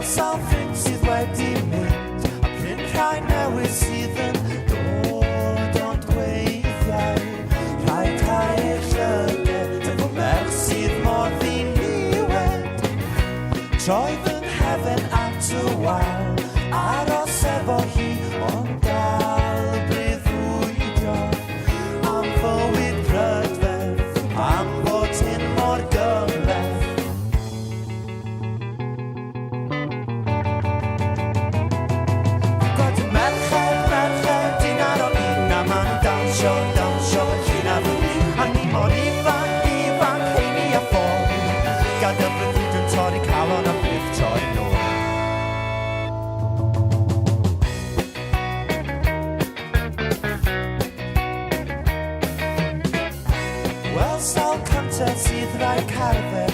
sawl ffrind sydd wedi mynd a bryn rhai newydd sydd yn dod ond weithiau rhaid cael eich llyged efo merch sydd mor ddiniwed troi fy nghefn at y wal aros efo hi ond dal breuddwydio am fywyd prydferth am fod hyn mor gymleth God merched dinar o un a ma'n dawnsio hyn a fy a ni mor ifanc heini a ffôn gad y brydyd yn torri calon a byth troi nôl Wel sawl cynta sydd rhaid cerdded